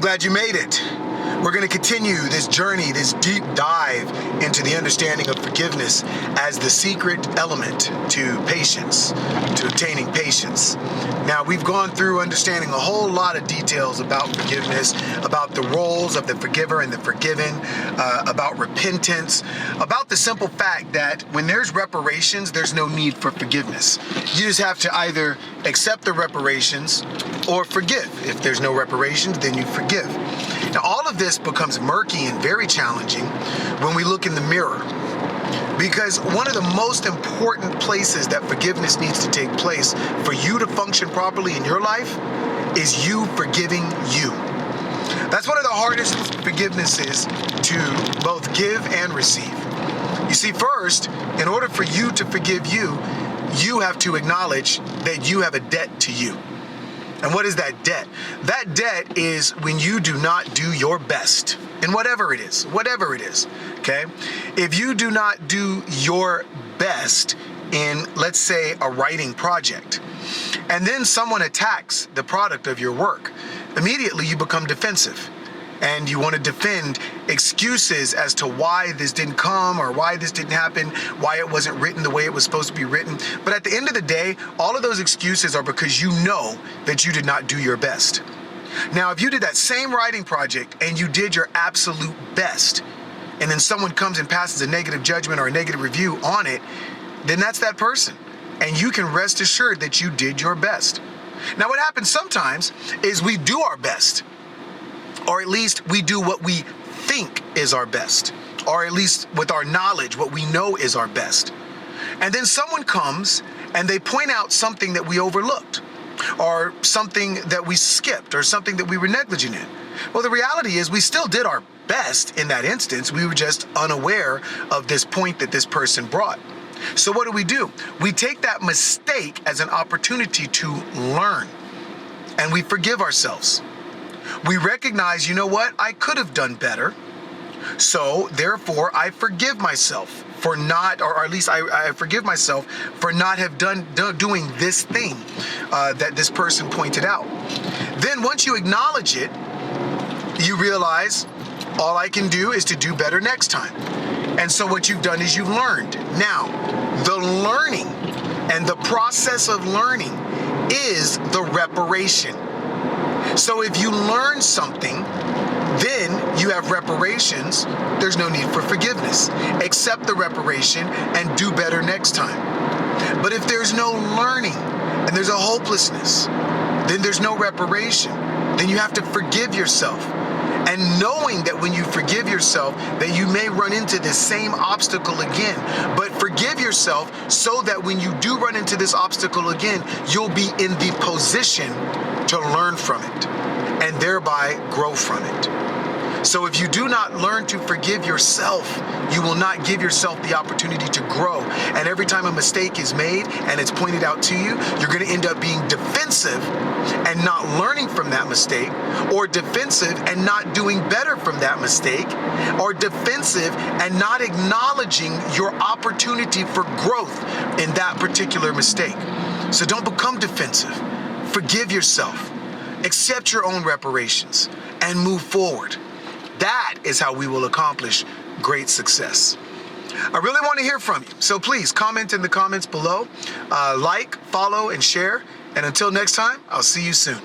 glad you made it. We're going to continue this journey, this deep dive into the understanding of forgiveness as the secret element to patience, to obtaining patience. Now, we've gone through understanding a whole lot of details about forgiveness, about the roles of the forgiver and the forgiven, about repentance, about the simple fact that when there's reparations, there's no need for forgiveness. You just have to either accept the reparations or forgive. If there's no reparations, then you forgive. Now, all of this becomes murky and very challenging when we look in the mirror, because one of the most important places that forgiveness needs to take place for you to function properly in your life is you forgiving you. That's one of the hardest forgivenesses to both give and receive. You see, first, in order for you to forgive you, you have to acknowledge that you have a debt to you. And what is that debt? That debt is when you do not do your best in whatever it is, okay? If you do not do your best in, let's say, a writing project, and then someone attacks the product of your work, immediately you become defensive. And you want to defend excuses as to why this didn't come or why this didn't happen, why it wasn't written the way it was supposed to be written. But at the end of the day, all of those excuses are because you know that you did not do your best. Now, if you did that same writing project and you did your absolute best, and then someone comes and passes a negative judgment or a negative review on it, then that's that person. And you can rest assured that you did your best. Now, what happens sometimes is we do our best. Or at least we do what we think is our best, or at least with our knowledge, what we know is our best. And then someone comes and they point out something that we overlooked, or something that we skipped, or something that we were negligent in. Well, the reality is we still did our best in that instance. We were just unaware of this point that this person brought. So what do? We take that mistake as an opportunity to learn, and we forgive ourselves. We recognize, you know what, I could have done better. So therefore, I forgive myself for not, or at least I forgive myself for not have doing this thing that this person pointed out. Then once you acknowledge it, you realize all I can do is to do better next time. And so what you've done is you've learned. Now, the learning and the process of learning is the reparation. So if you learn something, then you have reparations. There's no need for forgiveness. Accept the reparation and do better next time. But if there's no learning and there's a hopelessness, then there's no reparation. Then you have to forgive yourself. And knowing that when you forgive yourself, that you may run into this same obstacle again. But forgive yourself so that when you do run into this obstacle again, you'll be in the position to learn from it and thereby grow from it. So if you do not learn to forgive yourself, you will not give yourself the opportunity to grow. And every time a mistake is made and it's pointed out to you, you're going to end up being defensive and not learning from that mistake, or defensive and not doing better from that mistake, or defensive and not acknowledging your opportunity for growth in that particular mistake. So don't become defensive. Forgive yourself. Accept your own reparations and move forward. That is how we will accomplish great success. I really want to hear from you. So please comment in the comments below, like, follow, and share. And until next time, I'll see you soon.